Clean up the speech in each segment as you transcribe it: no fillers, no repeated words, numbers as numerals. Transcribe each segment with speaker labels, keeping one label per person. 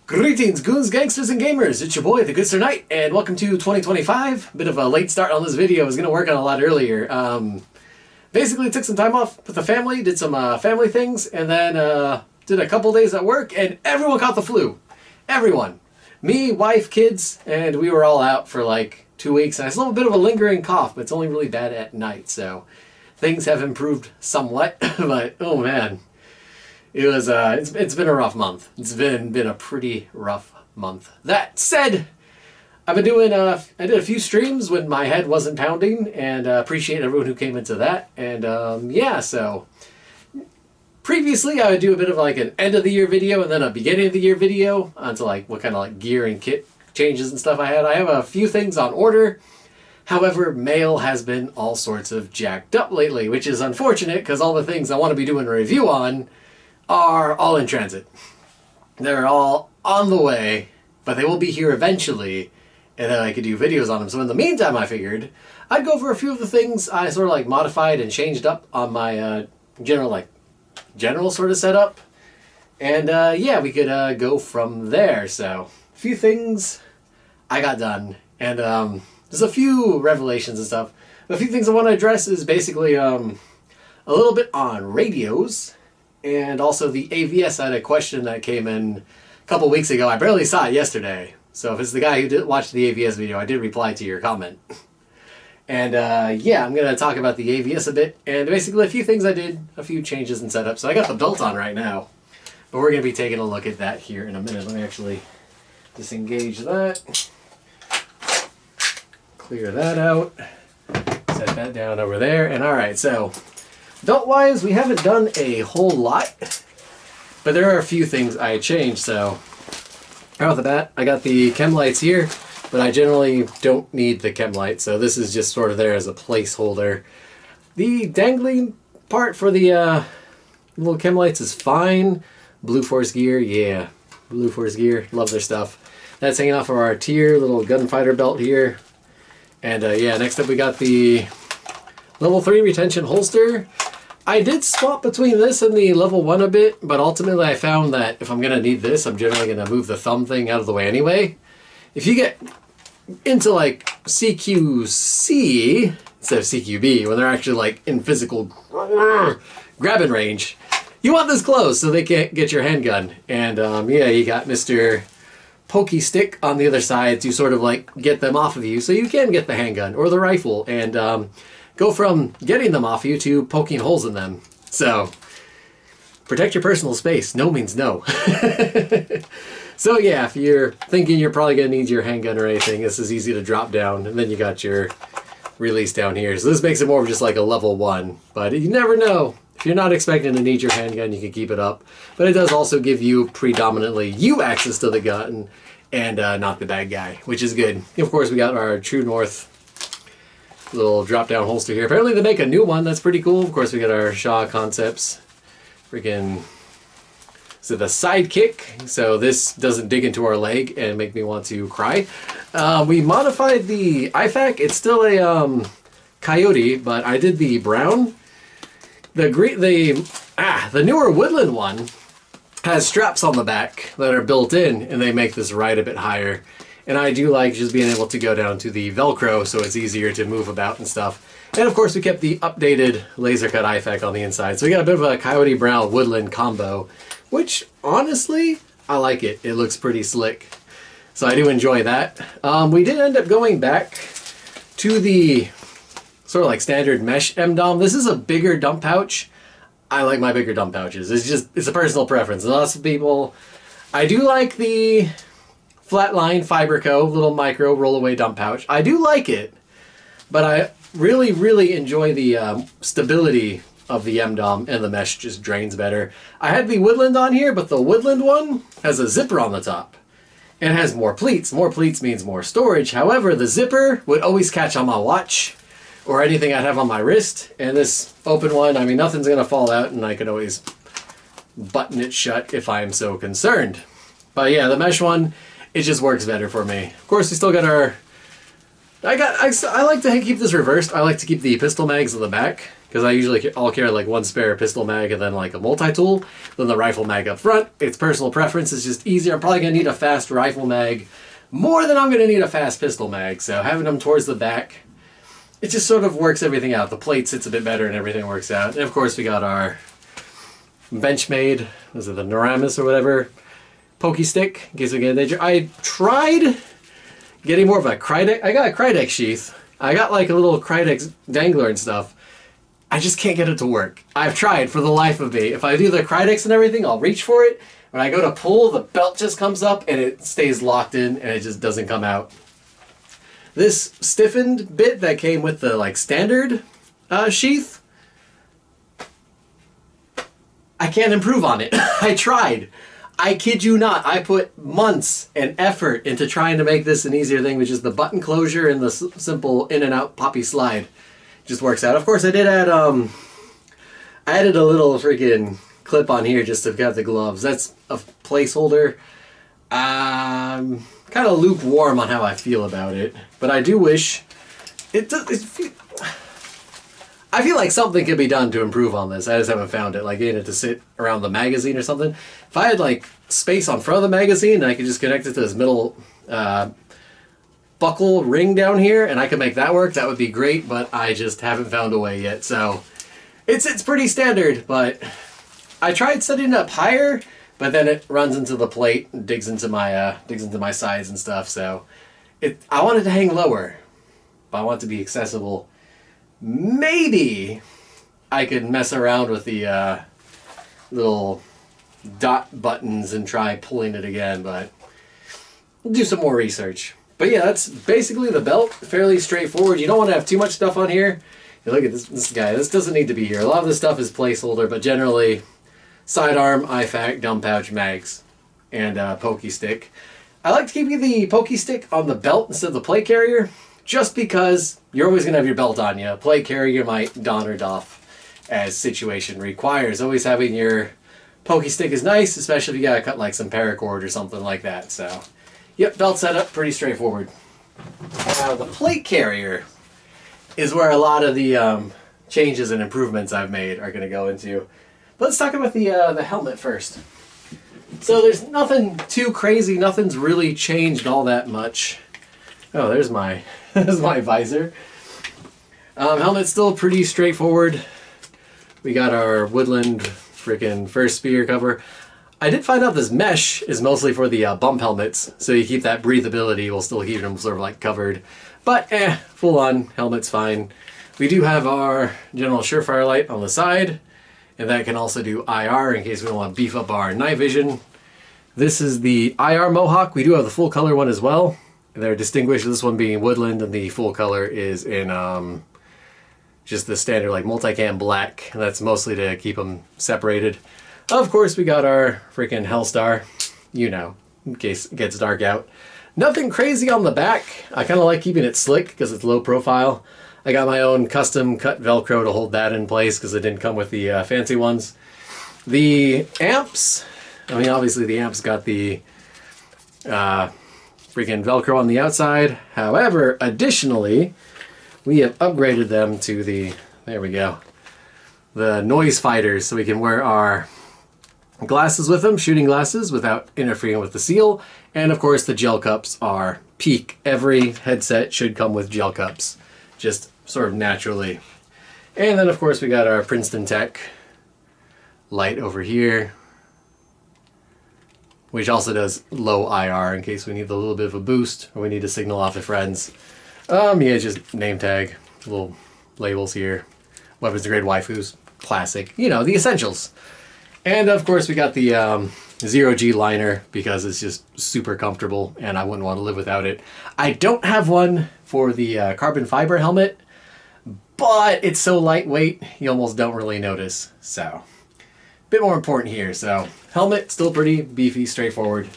Speaker 1: Greetings, goons, gangsters, and gamers! It's your boy, the Good Sir Knight, and welcome to 2025. Bit of a late start on this video. I was going to work on a lot earlier. Basically took some time off with the family, did some family things, and then did a couple days at work, and everyone caught the flu. Everyone. Me, wife, kids, and we were all out for like 2 weeks, and I still have a bit of a lingering cough, but it's only really bad at night, so things have improved somewhat, but oh man. It was, it's been a rough month. It's been a pretty rough month. That said, I've been doing, I did a few streams when my head wasn't pounding, and appreciate everyone who came into that. And yeah, so previously I would do a bit of like an end of the year video and then a beginning of the year video onto like what kind of like gear and kit changes and stuff I had. I have a few things on order. However, mail has been all sorts of jacked up lately, which is unfortunate because all the things I want to be doing a review on are all in transit. They're all on the way, but they will be here eventually, and then I could do videos on them. So in the meantime, I figured I'd go over a few of the things I sort of like modified and changed up on my general sort of setup. And yeah, we could go from there. So a few things I got done, and there's a few revelations and stuff. A few things I want to address is basically a little bit on radios. And also the AVS. I had a question that came in a couple weeks ago. I barely saw it yesterday. So if it's the guy who did watch the AVS video, I did reply to your comment. And yeah, I'm going to talk about the AVS a bit. And basically a few things I did, a few changes and setup. So I got the belt on right now. But we're going to be taking a look at that here in a minute. Let me actually disengage that. Clear that out. Set that down over there. And alright, so belt-wise, we haven't done a whole lot, but there are a few things I changed. So right off the bat, I got the chem lights here, but I generally don't need the chem light, so this is just sort of there as a placeholder. The dangling part for the little chem lights is fine. Blue Force gear, yeah, Blue Force gear, love their stuff. That's hanging off of our tier little gunfighter belt here. And yeah, next up we got the level 3 retention holster. I did swap between this and the level 1 a bit, but ultimately I found that if I'm going to need this, I'm generally going to move the thumb thing out of the way anyway. If you get into like CQC instead of CQB, when they're actually like in physical grabbing range, you want this closed so they can't get your handgun. And yeah, you got Mr. Pokey Stick on the other side to sort of like get them off of you so you can get the handgun or the rifle. And go from getting them off you to poking holes in them. So, protect your personal space. No means no. So yeah, if you're thinking you're probably going to need your handgun or anything, this is easy to drop down. And then you got your release down here. So this makes it more of just like a level 1. But you never know. If you're not expecting to need your handgun, you can keep it up. But it does also give you predominantly you access to the gun and not the bad guy, which is good. Of course, we got our True North little drop-down holster here. Apparently they make a new one. That's pretty cool. Of course, we got our Shaw Concepts. Freaking... So the sidekick. So this doesn't dig into our leg and make me want to cry. We modified the IFAK. It's still a Coyote, but I did the brown. The newer Woodland one has straps on the back that are built in, and they make this ride a bit higher. And I do like just being able to go down to the Velcro so it's easier to move about and stuff. And of course we kept the updated laser cut IFAK on the inside. So we got a bit of a Coyote Brown Woodland combo, which honestly, I like it. It looks pretty slick. So I do enjoy that. We did end up going back to the sort of like standard mesh M-DOM. This is a bigger dump pouch. I like my bigger dump pouches. It's a personal preference. Lots of people, I do like the Flatline Fiberco little micro rollaway dump pouch. I do like it, but I really, really enjoy the stability of the M-DOM, and the mesh just drains better. I had the Woodland on here, but the Woodland one has a zipper on the top and has more pleats. More pleats means more storage. However, the zipper would always catch on my watch or anything I'd have on my wrist, and this open one, I mean, nothing's gonna fall out, and I could always button it shut if I'm so concerned. But yeah, the mesh one, it just works better for me. Of course, we still got our... I like to keep this reversed. I like to keep the pistol mags in the back, because I usually all carry like one spare pistol mag and then like a multi-tool, then the rifle mag up front. It's personal preference, it's just easier. I'm probably going to need a fast rifle mag more than I'm going to need a fast pistol mag, so having them towards the back, it just sort of works everything out. The plate sits a bit better and everything works out. And of course we got our Benchmade, was it the Noramis or whatever, pokey stick, in case we get danger. I tried getting more of a Krydex. I got a Krydex sheath. I got like a little Krydex dangler and stuff. I just can't get it to work. I've tried for the life of me. If I do the Krydex and everything, I'll reach for it. When I go to pull, the belt just comes up and it stays locked in and it just doesn't come out. This stiffened bit that came with the like standard sheath, I can't improve on it. I tried. I kid you not. I put months and effort into trying to make this an easier thing, which is the button closure and the simple in and out poppy slide. Just works out. Of course, I did add I added a little freaking clip on here just to have the gloves. That's a placeholder. Kind of lukewarm on how I feel about it, but I do wish it does. I feel like something could be done to improve on this. I just haven't found it. Like getting it to sit around the magazine or something. If I had like space on front of the magazine and I could just connect it to this middle buckle ring down here and I could make that work, that would be great, but I just haven't found a way yet. So it's pretty standard, but I tried setting it up higher, but then it runs into the plate and digs into my sides and stuff. So I want it to hang lower, but I want it to be accessible. Maybe I could mess around with the little dot buttons and try pulling it again, but we'll do some more research. But yeah, that's basically the belt. Fairly straightforward. You don't want to have too much stuff on here. You look at this guy. This doesn't need to be here. A lot of this stuff is placeholder, but generally sidearm, IFAK, dump pouch, mags, and pokey stick. I like to keep the pokey stick on the belt instead of the plate carrier, just because you're always going to have your belt on you. Plate carrier might don or doff as situation requires. Always having your pokey stick is nice, especially if you got to cut like some paracord or something like that. So, yep, belt setup, pretty straightforward. Now the plate carrier is where a lot of the changes and improvements I've made are going to go into. But let's talk about the helmet first. So there's nothing too crazy. Nothing's really changed all that much. Oh, there's my there's my visor. Helmet's still pretty straightforward. We got our woodland freaking first spear cover. I did find out this mesh is mostly for the bump helmets, so you keep that breathability while still keeping them sort of like covered. But full on helmet's fine. We do have our general surefire light on the side, and that can also do IR in case we don't want to beef up our night vision. This is the IR Mohawk. We do have the full color one as well. They're distinguished, this one being woodland, and the full color is in just the standard like multicam black. And that's mostly to keep them separated. Of course, we got our freaking Hellstar, you know, in case it gets dark out. Nothing crazy on the back. I kind of like keeping it slick because it's low profile. I got my own custom cut Velcro to hold that in place because it didn't come with the fancy ones. The amps, I mean, obviously the amps got the freaking Velcro on the outside. However, additionally, we have upgraded them to the, there we go, the noise fighters, so we can wear our glasses with them, shooting glasses, without interfering with the seal. And of course, the gel cups are peak. Every headset should come with gel cups, just sort of naturally. And then of course we got our Princeton Tech light over here, which also does low IR in case we need a little bit of a boost or we need to signal off to friends. Yeah, just name tag, little labels here, weapons grade waifus, classic, you know, the essentials. And of course we got the 0G liner because it's just super comfortable and I wouldn't want to live without it. I don't have one for the carbon fiber helmet, but it's so lightweight you almost don't really notice. So, a bit more important here. So, helmet still pretty beefy, straightforward,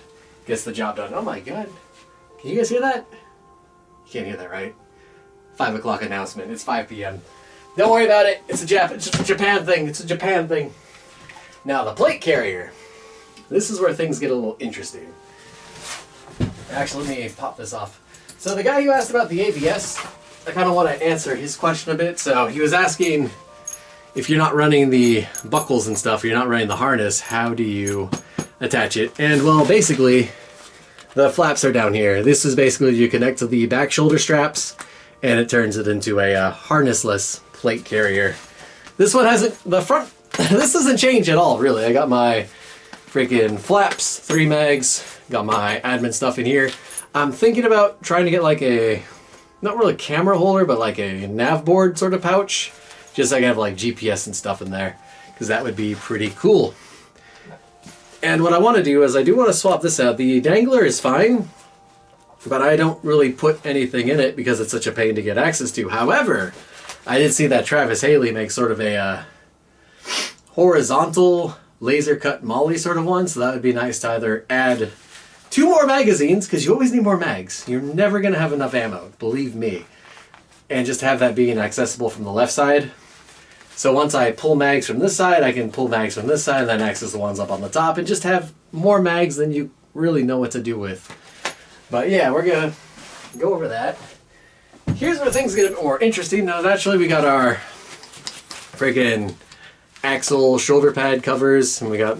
Speaker 1: gets the job done. Oh my god, can you guys hear that? You can't hear that, right? 5 o'clock announcement. It's 5 p.m. Don't worry about it. It's a Japan thing. It's a Japan thing. Now the plate carrier. This is where things get a little interesting. Actually, let me pop this off. So the guy who asked about the ABS, I kind of want to answer his question a bit. So he was asking, if you're not running the buckles and stuff, you're not running the harness, how do you attach it? And well, basically, the flaps are down here. This is basically you connect to the back shoulder straps, and it turns it into a harnessless plate carrier. This one hasn't, the front, this doesn't change at all, really. I got my freaking flaps, 3 mags, got my admin stuff in here. I'm thinking about trying to get like a, not really camera holder, but like a nav board sort of pouch, just so I can have like GPS and stuff in there, because that would be pretty cool. And what I want to do is I do want to swap this out. The dangler is fine, but I don't really put anything in it because it's such a pain to get access to. However, I did see that Travis Haley makes sort of a horizontal laser cut molly sort of one, so that would be nice to either add 2 more magazines, because you always need more mags. You're never going to have enough ammo, believe me. And just have that being accessible from the left side. So once I pull mags from this side, I can pull mags from this side and then access the ones up on the top and just have more mags than you really know what to do with. But yeah, we're going to go over that. Here's where things get a bit more interesting. Now, naturally, we got our freaking axle shoulder pad covers, and we got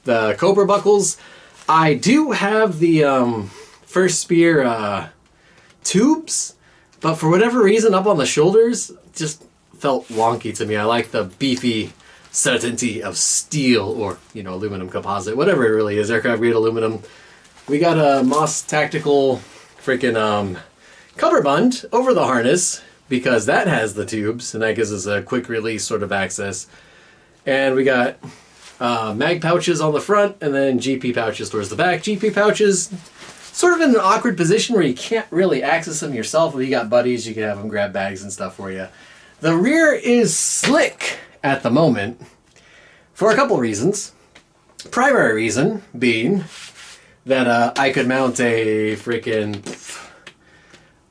Speaker 1: the Cobra buckles. I do have the First Spear tubes, but for whatever reason, up on the shoulders, just felt wonky to me. I like the beefy certainty of steel, or, you know, aluminum composite, whatever it really is, aircraft grade aluminum. We got a Moss Tactical freaking cummerbund over the harness, because that has the tubes, and that gives us a quick release sort of access. And we got mag pouches on the front, and then GP pouches towards the back. GP pouches sort of in an awkward position where you can't really access them yourself. If you got buddies, you can have them grab bags and stuff for you. The rear is slick at the moment for a couple reasons. Primary reason being that I could mount a freaking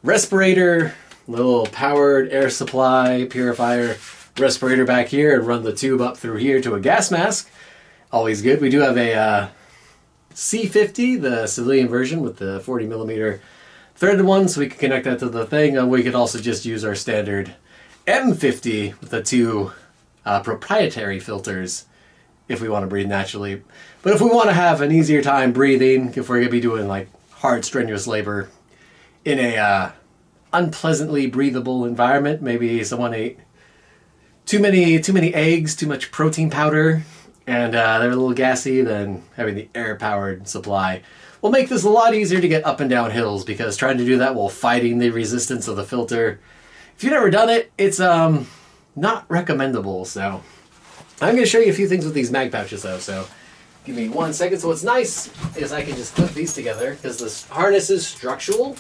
Speaker 1: respirator, little powered air supply purifier respirator back here, and run the tube up through here to a gas mask. Always good. We do have a C50, the civilian version with the 40mm threaded one, so we can connect that to the thing. And we could also just use our standard M50 with the 2 proprietary filters if we want to breathe naturally. But if we want to have an easier time breathing, if we're going to be doing like hard, strenuous labor in a unpleasantly breathable environment, maybe someone ate too many eggs, too much protein powder, and they're a little gassy, then having the air-powered supply will make this a lot easier to get up and down hills, because trying to do that while fighting the resistance of the filter, if you've never done it, it's not recommendable. So I'm going to show you a few things with these mag pouches though, so give me 1 second. So what's nice is I can just clip these together, because this harness is structural.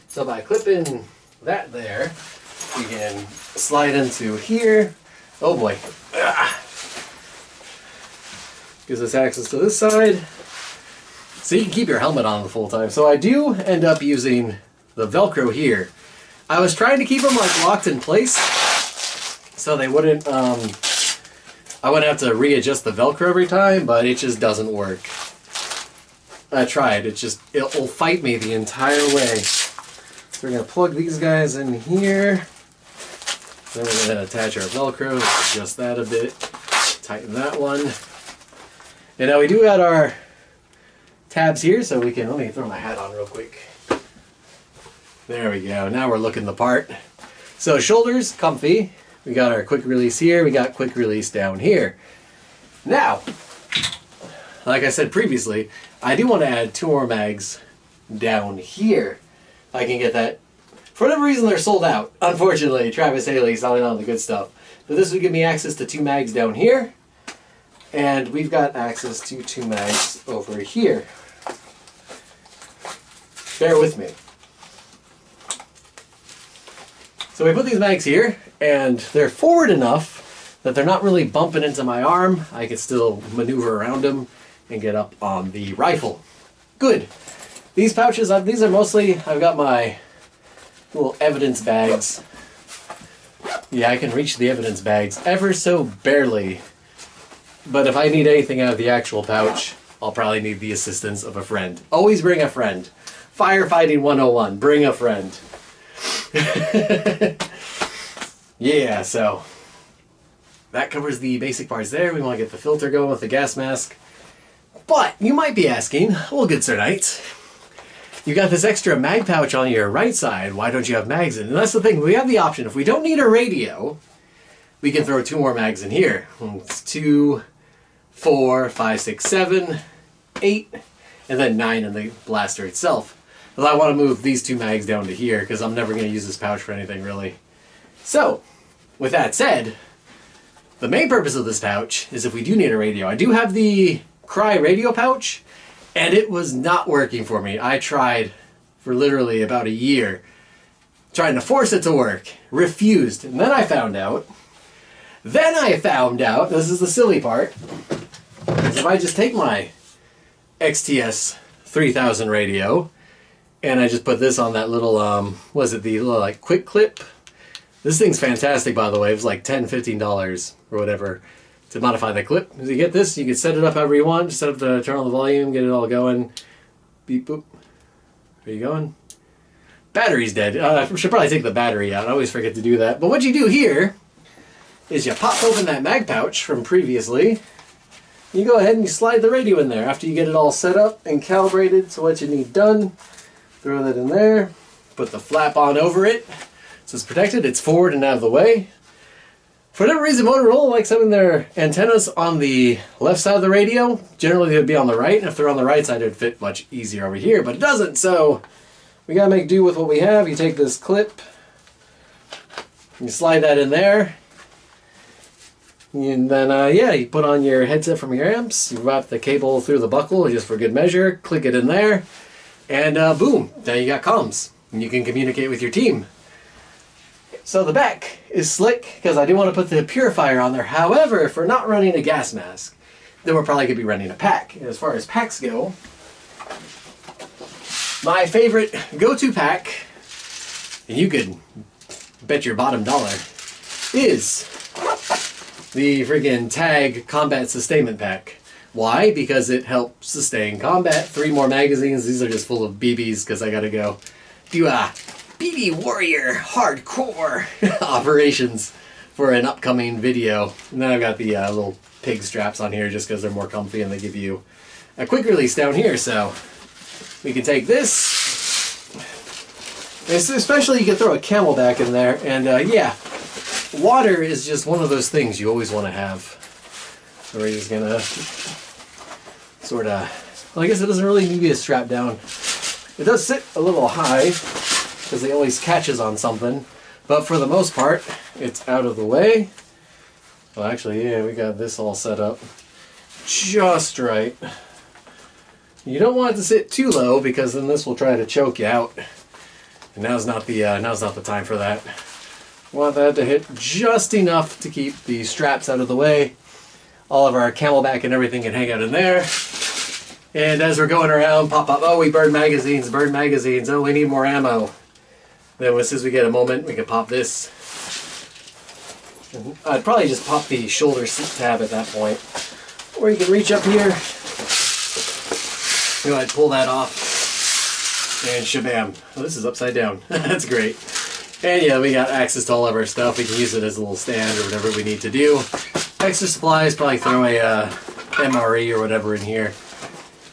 Speaker 1: So by clipping that there, you can slide into here. Oh boy. Gives us access to this side. So you can keep your helmet on the full time. So I do end up using the Velcro here. I was trying to keep them like locked in place so they wouldn't, I wouldn't have to readjust the Velcro every time, but it just doesn't work. I tried, it'll fight me the entire way. So we're gonna plug these guys in here. Then we're gonna attach our Velcro, adjust that a bit, tighten that one. And now we do have our tabs here, so we can, let me throw my hat on real quick. There we go, now we're looking the part. So shoulders, comfy. We got our quick release here, we got quick release down here. Now, like I said previously, I do want to add 2 more mags down here. If I can get that. For whatever reason, they're sold out. Unfortunately, Travis Haley selling all the good stuff. But this would give me access to 2 mags down here. And we've got access to 2 mags over here. Bear with me. So we put these mags here, and they're forward enough that they're not really bumping into my arm. I can still maneuver around them and get up on the rifle. Good. These pouches, these are mostly, I've got my little evidence bags. Yeah, I can reach the evidence bags ever so barely. But if I need anything out of the actual pouch, I'll probably need the assistance of a friend. Always bring a friend. Firefighting 101, bring a friend. Yeah, so that covers the basic parts there. We want to get the filter going with the gas mask. But you might be asking, well, good sir knight, you got this extra mag pouch on your right side. Why don't you have mags in? And that's the thing. We have the option. If we don't need a radio, we can throw 2 more mags in here. It's 2, 4, 5, 6, 7, 8, and then 9 in the blaster itself. But I want to move these 2 mags down to here because I'm never going to use this pouch for anything really. So, with that said, the main purpose of this pouch is if we do need a radio. I do have the Cry radio pouch, and it was not working for me. I tried for literally about a year trying to force it to work. Refused. And then I found out, this is the silly part, is if I just take my XTS 3000 radio and I just put this on that little, was it the little like quick clip? This thing's fantastic, by the way. It was like $10, $15 or whatever to modify the clip. As you get this, you can set it up however you want. Just set up the, turn on the volume, get it all going. Beep, boop. Are you going? Battery's dead. I should probably take the battery out. I always forget to do that. But what you do here is you pop open that mag pouch from previously. You go ahead and you slide the radio in there after you get it all set up and calibrated to what you need done. Throw that in there. Put the flap on over it. So it's protected. It's forward and out of the way. For whatever reason, Motorola likes having their antennas on the left side of the radio. Generally, they would be on the right. And if they're on the right side, it would fit much easier over here. But it doesn't. So we got to make do with what we have. You take this clip. You slide that in there. And then, yeah, you put on your headset from your amps. You wrap the cable through the buckle just for good measure. Click it in there. And boom, now you got comms. And you can communicate with your team. So the back is slick because I do want to put the purifier on there. However, if we're not running a gas mask, then we're probably going to be running a pack. And as far as packs go, my favorite go-to pack, and you could bet your bottom dollar, is the friggin' Tag Combat Sustainment Pack. Why? Because it helps sustain combat. 3 more magazines. These are just full of BBs because I gotta go do a BB Warrior hardcore operations for an upcoming video. And then I've got the little pig straps on here just because they're more comfy and they give you a quick release down here. So we can take this. Especially you can throw a Camelback in there. And yeah, water is just one of those things you always want to have. So we're just gonna sort of, well, I guess it doesn't really need to be strapped down. It does sit a little high because it always catches on something, but for the most part, it's out of the way. Well, actually, yeah, we got this all set up just right. You don't want it to sit too low because then this will try to choke you out. And now's not the time for that. Want that to hit just enough to keep the straps out of the way. All of our Camelback and everything can hang out in there. And as we're going around, pop up, oh, we burned magazines, oh, we need more ammo. Then as soon as we get a moment, we can pop this. And I'd probably just pop the shoulder tab at that point. Or you can reach up here, go ahead, pull that off, and shabam. Oh, this is upside down. That's great. And yeah, we got access to all of our stuff. We can use it as a little stand or whatever we need to do. Extra supplies, probably throw a MRE or whatever in here.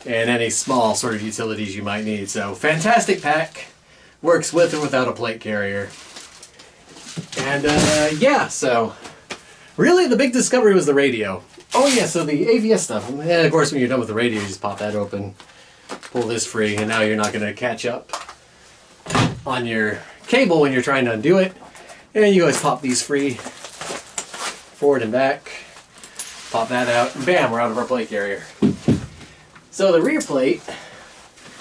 Speaker 1: And any small sort of utilities you might need. So, fantastic pack. Works with or without a plate carrier. And yeah, so really the big discovery was the radio. Oh yeah, so the AVS stuff. And of course when you're done with the radio, you just pop that open, pull this free, and now you're not going to catch up on your cable when you're trying to undo it. And you always pop these free, forward and back. Pop that out, and bam, we're out of our plate carrier. So the rear plate,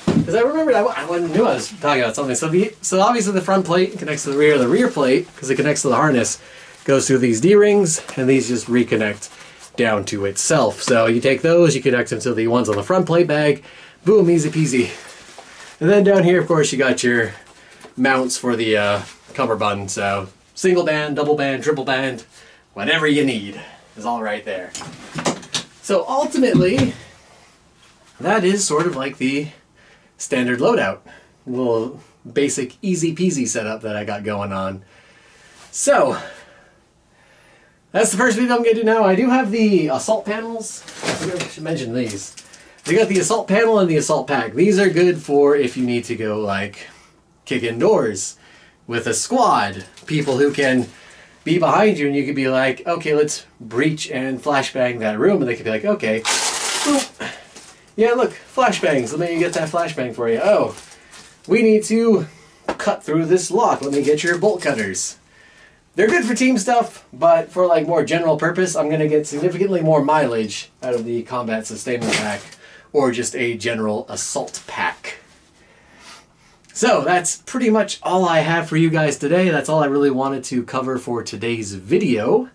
Speaker 1: because I remembered I knew I was talking about something. So obviously the front plate connects to the rear. The rear plate, because it connects to the harness, goes through these D-rings, and these just reconnect down to itself. So you take those, you connect them to the ones on the front plate bag, boom, easy peasy. And then down here, of course, you got your mounts for the cummerbund. So single band, double band, triple band, whatever you need is all right there. So ultimately, that is sort of like the standard loadout. A little basic, easy peasy setup that I got going on. So, that's the first video I'm going to do now. I do have the assault panels. I should mention these. They got the assault panel and the assault pack. These are good for if you need to go like kick indoors with a squad. People who can be behind you and you could be like, okay, let's breach and flashbang that room. And they could be like, okay, boop. Yeah, look, flashbangs. Let me get that flashbang for you. Oh, we need to cut through this lock. Let me get your bolt cutters. They're good for team stuff, but for like more general purpose, I'm going to get significantly more mileage out of the combat sustainment pack or just a general assault pack. So that's pretty much all I have for you guys today. That's all I really wanted to cover for today's video.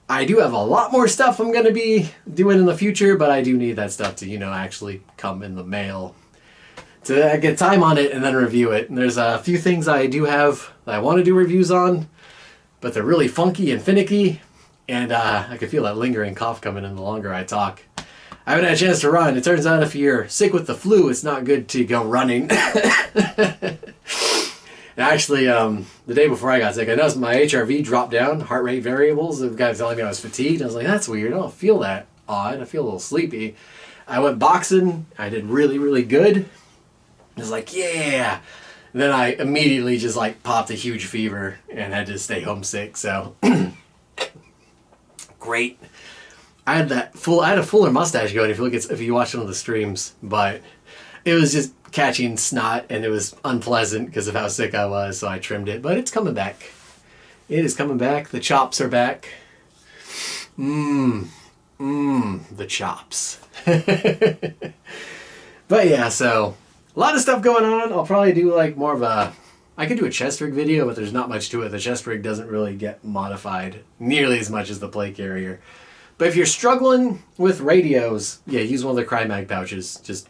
Speaker 1: I do have a lot more stuff I'm going to be doing in the future, but I do need that stuff to, you know, actually come in the mail to get time on it and then review it. And there's a few things I do have that I want to do reviews on, but they're really funky and finicky, and I can feel that lingering cough coming in the longer I talk. I haven't had a chance to run. It turns out if you're sick with the flu, it's not good to go running. Actually, the day before I got sick, I noticed my HRV dropped down, heart rate variables. The guy was telling me I was fatigued. I was like, that's weird. I don't feel that odd. I feel a little sleepy. I went boxing. I did really, really good. I was like, yeah. And then I immediately just like popped a huge fever and had to stay home sick. So great. I had a fuller mustache going if you watch one of the streams, but it was just catching snot and it was unpleasant because of how sick I was, so I trimmed it. But it's coming back. It is coming back. The chops are back. The chops. But yeah, so a lot of stuff going on. I'll probably do like more of a... I could do a chest rig video, but there's not much to it. The chest rig doesn't really get modified nearly as much as the plate carrier. But if you're struggling with radios, yeah, use one of the Crymag pouches. Just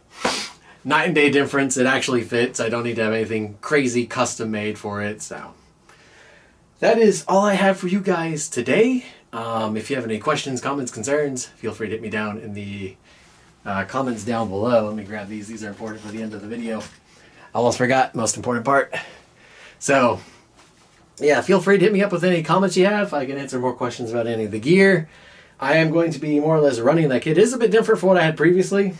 Speaker 1: night and day difference. It actually fits. I don't need to have anything crazy custom made for it. So that is all I have for you guys today. If you have any questions, comments, concerns, feel free to hit me down in the comments down below. Let me grab these. These are important for the end of the video. Almost forgot, most important part. So yeah, feel free to hit me up with any comments you have. I can answer more questions about any of the gear. I am going to be more or less running that kit. It is a bit different from what I had previously. A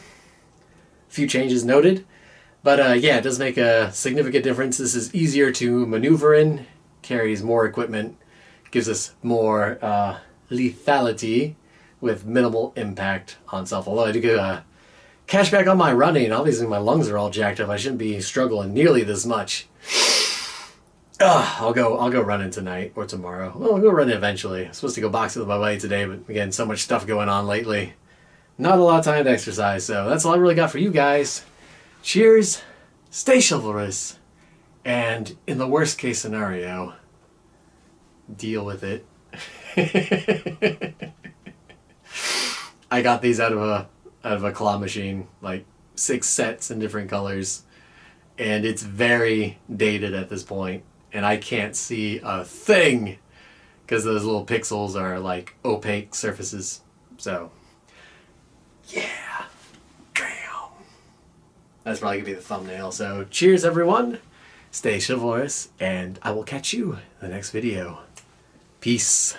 Speaker 1: few changes noted. But yeah, it does make a significant difference. This is easier to maneuver in, carries more equipment, gives us more lethality with minimal impact on self. Although I do get a cashback on my running. Obviously my lungs are all jacked up. I shouldn't be struggling nearly this much. I'll go running tonight or tomorrow. Well, I'll go running eventually. I'm supposed to go boxing with my buddy today, but again, so much stuff going on lately. Not a lot of time to exercise, so that's all I really got for you guys. Cheers, stay chivalrous, and in the worst case scenario, deal with it. I got these out of a claw machine, like 6 sets in different colors, and it's very dated at this point. And I can't see a thing because those little pixels are like opaque surfaces. So, yeah. Damn. That's probably going to be the thumbnail. So, cheers everyone. Stay chivalrous. And I will catch you in the next video. Peace.